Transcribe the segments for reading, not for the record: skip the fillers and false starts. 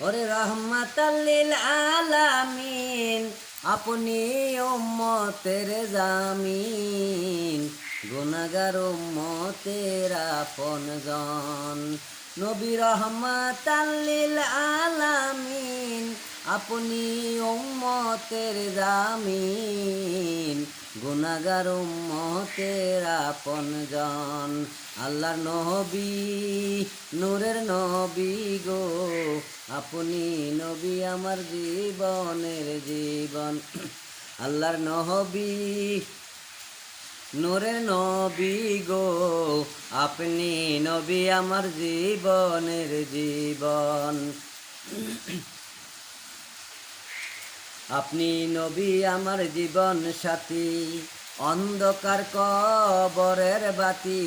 ওরে রহমাতাল লিল আলামিন, আপনি উম্মতের জামিন, গুনাহগার উম্মতের আপনজন। নবী রহমাতাল লিল আলামিন, আপনি উম্মতের জামিন, গুনাহগার উম্মতের আপনজন। আল্লাহর নবী, নূরের নবী গো, আপনি নবী আমার জীবনের জীবন। আল্লাহর নবী, নূরের নবী গো, আপনি নবী আমার জীবনের জীবন। আপনি নবী আমার জীবন সাথী, অন্ধকার কবরের বাতি,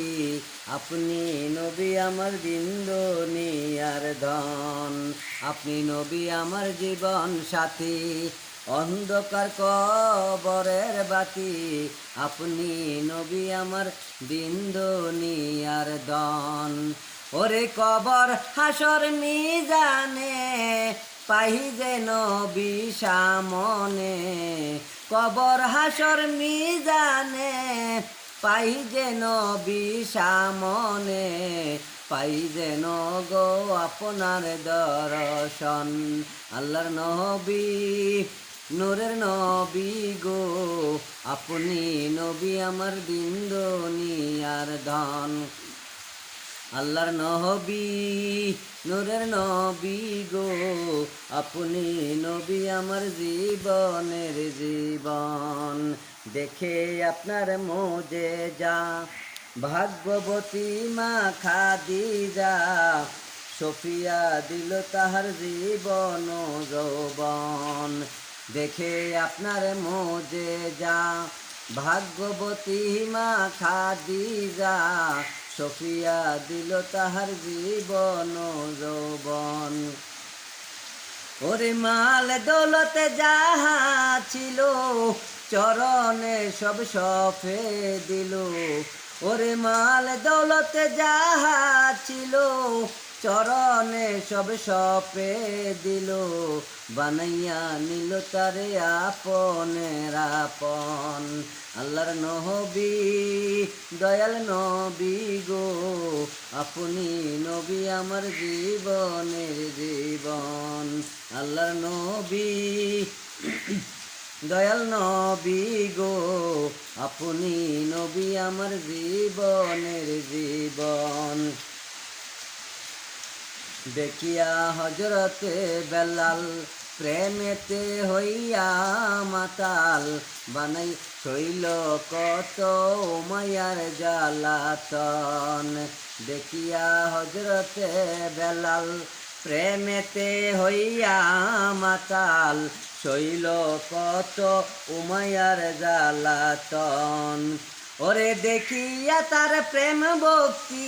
আপনি নবী আমার দিন দুনিয়ার ধন। আপনি নবী আমার জীবন সাথী, অন্ধকার কবরের বাতি, আপনি নবী আমার দিন দুনিয়ার ধন। ওরে কবর হাসর মিজানে, পাই যে নবী সামনে, কবর হাসর মিজানে, পাই যে নবী সামনে, পাই যেন গো আপনার দর্শন। আল্লাহর নবী, নূরের নবী গো, আপনি নবী আমার দিন দুনিয়ার ধন। আল্লাহর নবী, নূরের নবী গো, আপনি নবী আমার জীবনের জীবন। দেখে আপনার মোজেজা, ভাগ্যবতী মা খাদিজা, সফিয়া দিল তাহার জীবন যৌবন। দেখে আপনার মোজেজা, ভাগ্যবতী মা খাদিজা, সফিয়া দিল তাহার জীবন যৌবন। ওরে মাল দৌলতে যাহা ছিল, চরণে সব সফে দিল। ওরে মাল দৌলতে যাহা ছিল, চরণে সব সপে দিল। বানাইয়া নিল তারে আপনের আপন। আল্লাহর নবী, দয়াল নবী গো, আপনি নবী আমার জীবনের জীবন। আল্লাহর নবী, দয়াল নবী গো, আপনি নবী আমার জীবনের জীবন। দেখিয়া হজরতে বেলাল, প্রেমেতে হইয়া মাতাল, বানাই শৈল কত মায়ার জ্বালাতন। দেখিয়া হজরতে বেলাল, প্রেমেতে হইয়া মাতাল, শৈল কত উমায়ার জ্বালাতন। ওরে দেখিয়া তার প্রেম ভক্তি,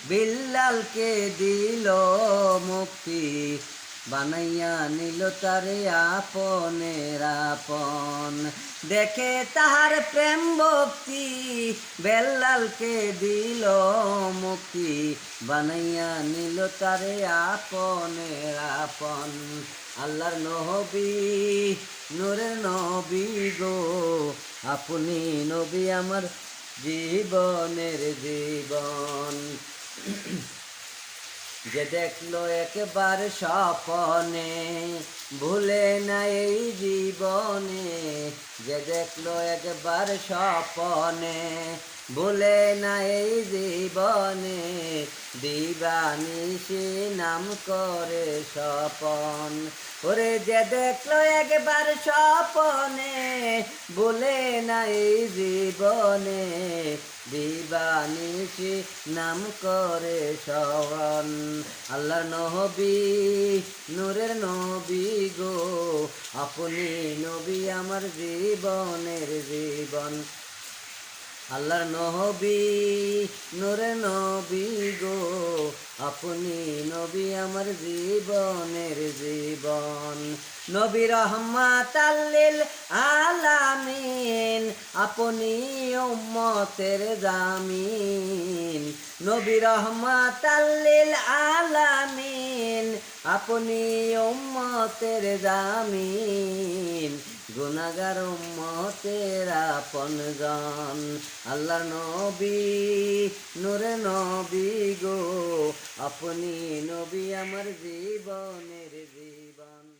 বিল্লালকে দিল মুক্তি, বানাইয়া নিল তারে আপনের আপন। দেখে তাহার প্রেম ভক্তি, বেল্লালকে দিল মুক্তি, বানাইয়া নিল তারে আপনের আপন। আল্লাহর নবী, নূরের নবী গো, আপনি নবী আমার জীবনের জীবন। যে দেখলো একবার স্বপনে, ভুলে না এই জীবনে। যে দেখলো একবার স্বপনে, ভুলে না এই জীবনে। দিবানিশি নাম করে স্বপন। ওরে যে দেখলো একবার স্বপনে, ভুলে না এই জীবনে। দিবানিশি নাম করে স্মরণ। আল্লাহর নবী, নূরের নবী গো, আপনি নবী আমার জীবনের জীবন। আল্লাহর নবী, নূরের নবী গো, আপনি নবী আমার জীবনের জীবন। নবী রহমাতাল লিল আলামিন, আপনি উম্মতের জামিন। নবী রহমাতাল লিল আলামিন, আপনি উম্মতের জামিন, গুনাহগার উম্মতের আপনজন। আল্লাহর নবী, নূরে নবী গো, আপনি নবী আমার জীবনের জীবন।